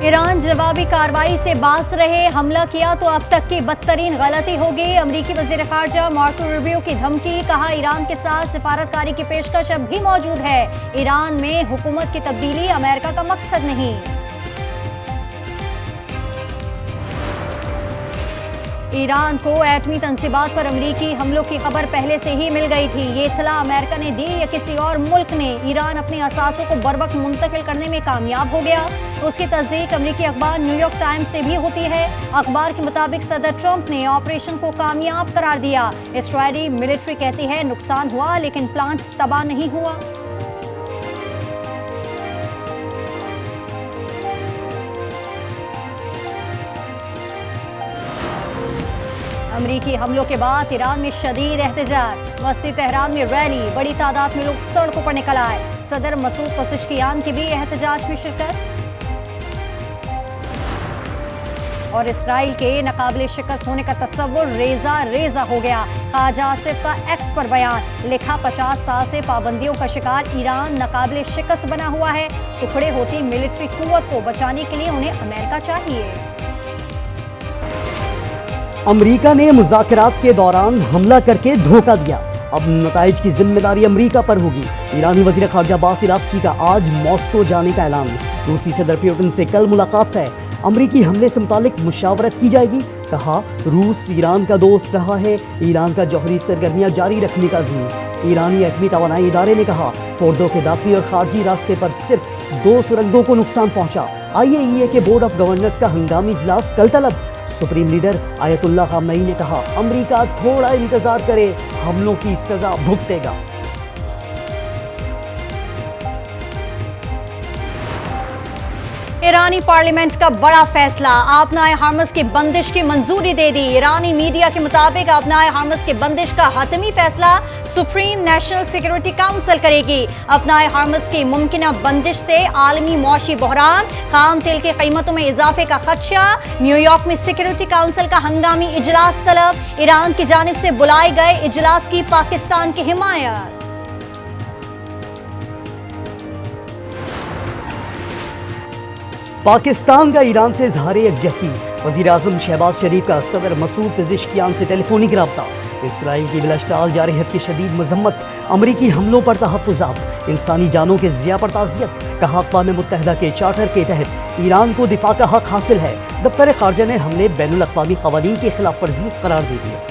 Iran जवाबी कार्रवाई से बाज रहे, हमला किया तो अब तक की बदतरीन गलती होगी। अमरीकी वजीर खारजा मार्को रूबियो की धमकी, कहा ईरान के साथ सिफारतकारी की पेशकश अब भी मौजूद है। ईरान में हुकूमत की तब्दीली अमेरिका का मकसद नहीं। ईरान को एटमी तंसीबात पर अमरीकी हमलों की खबर पहले से ही मिल गई थी। ये इत्तला अमेरिका ने दी या किसी और मुल्क ने? ईरान अपने असासों को बरवक्त मुंतकिल करने में कामयाब हो गया। उसकी तस्दीक अमरीकी अखबार न्यूयॉर्क टाइम्स से भी होती है। अखबार के मुताबिक सदर ट्रंप ने ऑपरेशन को कामयाब करार दिया। इस्राएली मिलिट्री कहती है नुकसान हुआ लेकिन प्लांट तबाह नहीं हुआ। अमरीकी हमलों के बाद ईरान में शदीद एहतजाज। वस्ती तेहरान में रैली, बड़ी तादाद में लोग सड़कों पर निकल आए। सदर मसूद पज़ेश्कियान की भी एहतजाज में शिरकत। और इसराइल के नाकाबिले शिकस्त होने का तस्वुर रेजा रेजा हो गया। ख्वाजा आसिफ का एक्स पर बयान, लिखा 50 साल से पाबंदियों का शिकार ईरान नाकाबिले शिकस्त बना हुआ है। टुकड़े होती मिलिट्री कुव्वत को बचाने के लिए उन्हें अमेरिका चाहिए। अमरीका ने मुज़ाकरात के दौरान हमला करके धोखा दिया, अब नताइज की जिम्मेदारी अमरीका पर होगी। ईरानी वज़ीर ख़ारजा अब्बास अराग़ची का आज मॉस्को जाने का ऐलान। रूसी सदर पुतिन से कल मुलाकात है। अमरीकी हमले से मुतालिक मुशावरत की जाएगी। कहा रूस ईरान का दोस्त रहा है, ईरान का जौहरी सरगर्मियाँ जारी रखने का अज़ीम। ईरानी एटमी तवानाई इदारे ने कहा फोर्दो के दाखिली और खारजी रास्ते पर सिर्फ 2 सुरंगों को नुकसान पहुँचा। IAEA के बोर्ड ऑफ गवर्नर्स का हंगामी इजलास कल तलब। सुप्रीम लीडर आयतुल्लाह खामनई ने कहा अमरीका थोड़ा इंतजार करे, हमलों की सजा भुगतेगा। ईरानी पार्लियामेंट का बड़ा फैसला, आपनाए हार्मस की बंदिश की मंजूरी दे दी। ईरानी मीडिया के मुताबिक आपनाए हार्मस की बंदिश का हतमी फैसला सुप्रीम नेशनल सिक्योरिटी काउंसिल करेगी। आपनाए हार्मस की मुमकिना बंदिश से आलमी मौशी बहरान, खाम तेल की कीमतों में इजाफे का खदशा। न्यूयॉर्क में सिक्योरिटी काउंसिल का हंगामी इजलास तलब। ईरान की जानिब से बुलाए गए इजलास की पाकिस्तान की हिमायत। पाकिस्तान का ईरान से इजहार यकजहती। वज़ीर आज़म शहबाज शरीफ का सदर मसूद पज़ेश्कियान से टेलीफोनिक रब्ता। इसराइल की बिलाश्ताल जारहियत की शदीद मजम्मत। अमरीकी हमलों पर तहफ़्फ़ुज़ात, इंसानी जानों के ज़िया पर ताज़ियत। कहा अक़वाम मुत्तहिदा के चार्टर के तहत ईरान को दिफा का हक हासिल है। दफ्तर ख़ारजा ने हमले बैनुल अक़वामी क़वानीन की खिलाफ वर्जी करार दे दिया।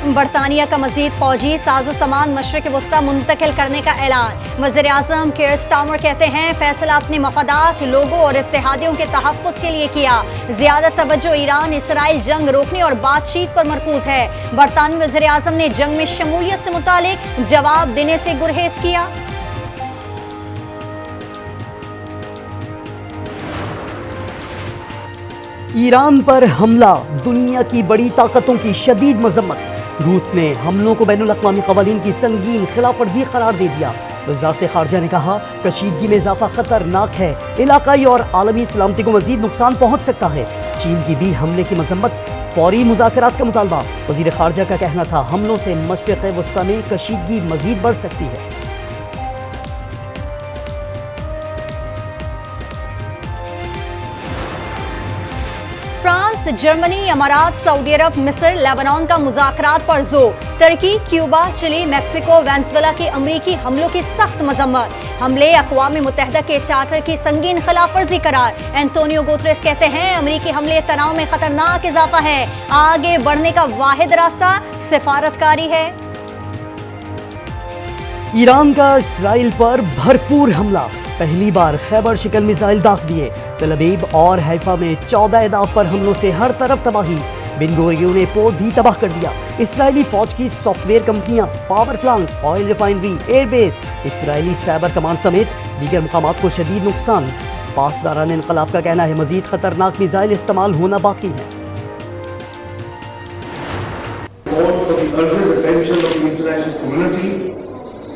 बरतानिया का मजीद फौजी साजो सामान मशरिक वस्ता मुंतकिल करने का ऐलान। वज़ीर आज़म कीर स्टार्मर कहते हैं फैसला अपने मफादात, लोगों और इत्तेहादियों के तहफ़्फ़ुज़ के लिए किया। ज़्यादा तवज्जो ईरान इसराइल जंग रोकने और बातचीत पर मरकूज़ है। बरतानवी वज़ीर आज़म ने जंग में शमूलियत से मुतालिक जवाब देने से गुरहेज़ किया। ईरान पर हमला, दुनिया की बड़ी ताकतों की शदीद मजम्मत। रूस ने हमलों को बैनुल अक़वामी क़वानीन की संगीन खिलाफ वर्जी करार दे दिया। वज़ारत ख़ारजा ने कहा कशीदगी में इजाफा खतरनाक है, इलाकाई और आलमी सलामती को मजीद नुकसान पहुँच सकता है। चीन की भी हमले की मजम्मत, फौरी मुज़ाकरात का मुतालबा। वज़ीर ख़ारजा का कहना था हमलों से मशरिक़ वस्ता में कशीदगी मजीद बढ़ सकती है। फ्रांस, जर्मनी, अमारात, सऊदी अरब, मिस्र, लेबनान का मुज़ाकरात पर जोर। तुर्की, क्यूबा, चिली, मैक्सिको, वेनेज़ुएला की अमरीकी हमलों की सख्त मजम्मत। हमले अक़वाम मुत्तहिदा के चार्टर की संगीन खिलाफ वर्जी करार। एंटोनियो गुतेरेस कहते हैं अमरीकी हमले तनाव में खतरनाक इजाफा है, आगे बढ़ने का वाहिद रास्ता सिफारतकारी है। ईरान का इसराइल पर भरपूर हमला, पहली बार खैबर शिकल मिसाइल दाग दिए। तल अवीव और हैफा में 14 अहदाफ पर हमलों से हर तरफ तबाही। बिन गोरियों ने पोर्ट भी तबाह कर दिया। इसराइली फौज की सॉफ्टवेयर कंपनियां, power plant, oil refinery, airbase, Israeli cyber command समेत दीगर मुकामात को शदीद नुकसान। पासदारान इनकलाब का कहना है मजीद खतरनाक मिसाइल इस्तेमाल होना बाकी है।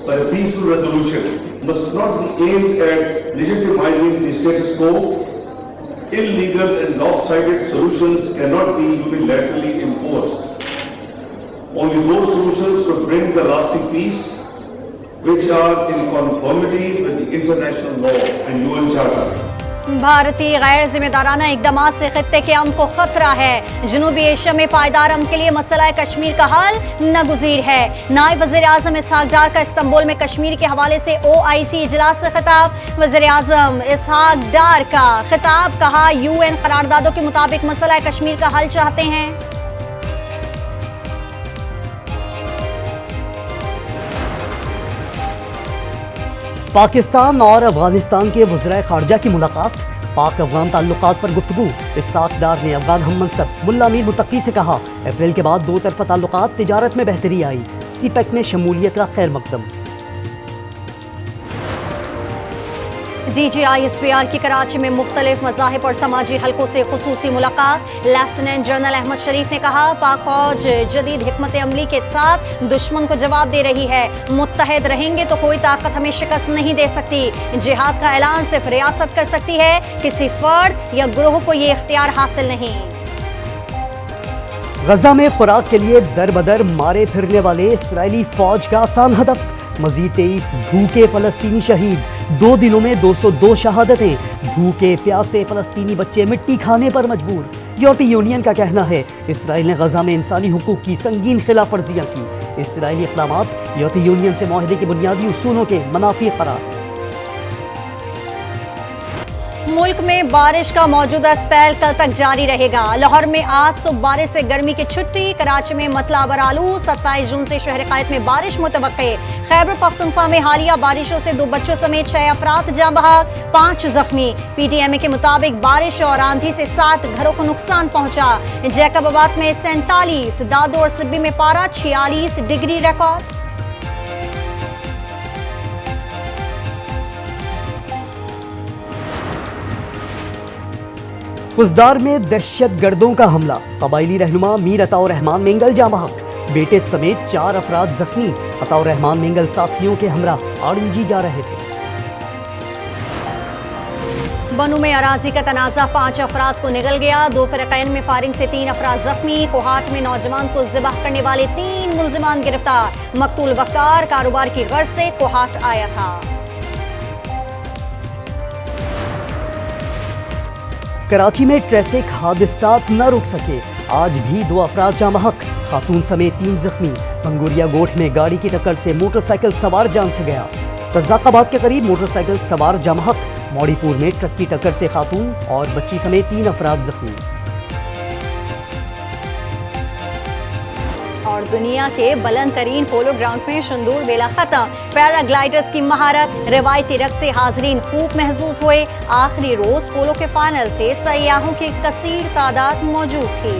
But a peaceful resolution must not be aimed at legitimizing the status quo. Illegal and lopsided solutions cannot be unilaterally imposed. Only those solutions could bring the lasting peace which are in conformity with the international law and UN Charter. भारतीय गैर जिम्मेदाराना इकदाम से खित्ते के अमन को खतरा है। जनूबी एशिया में पायदार अमन के लिए मसला कश्मीर का हल नागुज़ीर है। नायब वज़ीर आज़म इसहाक डार का इस्तांबुल में कश्मीर के हवाले से OIC इजलास से खिताब। वज़ीर आज़म इसहाक डार का खिताब, कहा UN करारदादों के मुताबिक मसला कश्मीर का हल चाहते हैं। पाकिस्तान और अफगानिस्तान के वज़ीर ख़ारजा की मुलाकात, पाक अफगान ताल्लुकात पर गुफ्तगू। इसहाक डार ने अफगान हम मनसब मुल्ला मीर मुत्तकी से कहा, अप्रैल के बाद दो तरफ़ा ताल्लुकात तिजारत में बेहतरी आई, CPEC में शमूलियत का खैर मकदम। DGISPR की कराची में मुख्तलिफ मज़ाहिब और समाजी हलकों से खुसूसी मुलाकात। लेफ्टिनेंट जनरल अहमद शरीफ ने कहा, पाक फौज जदीद हिकमत अमली के साथ दुश्मन को जवाब दे रही है। मुत्तहद रहेंगे तो कोई ताकत हमें शिकस्त नहीं दे सकती। जिहाद का ऐलान सिर्फ रियासत कर सकती है, किसी फर्द या ग्रोह को ये इख्तियार हासिल नहीं। गजा में खुराक के लिए दर बदर मारे फिरने वाले इसराइली फौज का आसान हदफ। मजीद 23 भूखे फलस्तीनी शहीद, 2 दिनों में 202 शहादतें। भूखे प्यासे फलस्तीनी बच्चे मिट्टी खाने पर मजबूर। यूरोपीय यूनियन का कहना है, इसराइल ने गजा में इंसानी हुकूक की संगीन खिलाफ वर्जियां की। इसराइली इक़दामात यूरोपीय यूनियन से माहिदे के बुनियादी उसूलों के मुनाफी करार। मुल्क में बारिश का मौजूदा स्पेल कल तक जारी रहेगा। लाहौर में आज सुबह बारिश से गर्मी की छुट्टी। कराची में मतला बरालू, 27 जून से शहर कायद में बारिश मुतवक्के। खैबर पख्तूनख्वा में हालिया बारिशों से 2 बच्चों समेत 6 अफराद जाँ बहक, 5 जख्मी। PTMA के मुताबिक बारिश और आंधी से 7 घरों को नुकसान पहुंचा। जैकबाबाद में 47, दादू और सिब्बी में पारा 46 डिग्री रिकॉर्ड। कुजदार में दहशत गर्दों का हमला, कबायली रहनुमा मीर अताउर रहमान मेंगल जाँ बहक, बेटे समेत 4 अफराद जख्मी। अताउर रहमान मेंगल साथियों के हमरा आड़ंजी जा रहे थे। बनू में अराजी का तनाज़ा, 5 अफराद को निगल गया। 2 फ़िरक़ैन में फायरिंग से 3 अफराद जख्मी। कोहाट में नौजवान को ज़िबाह करने वाले 3 मुल्ज़िमान गिरफ्तार। मकतूल वक़्तार कारोबार की गर्ज से कोहाट आया था। कराची में ट्रैफिक हादसात न रुक सके, आज भी 2 अफराद जाँ बहक, खातून समेत 3 जख्मी। पंगुरिया गोठ में गाड़ी की टक्कर से मोटरसाइकिल सवार जान से गया। रज़ाकाबाद के करीब मोटरसाइकिल सवार जाँ बहक। मौड़ीपुर में ट्रक की टक्कर से खातून और बच्ची समेत 3 अफराद जख्मी। और दुनिया के बुलंद तरीन पोलो ग्राउंड में शंदूर बेला खत्म। पैराग्लाइडर्स की महारत, रिवायती रक़्स से हाज़रीन खूब महसूस हुए। आखिरी रोज पोलो के फाइनल से सयाहों की कसीर तादाद मौजूद थी।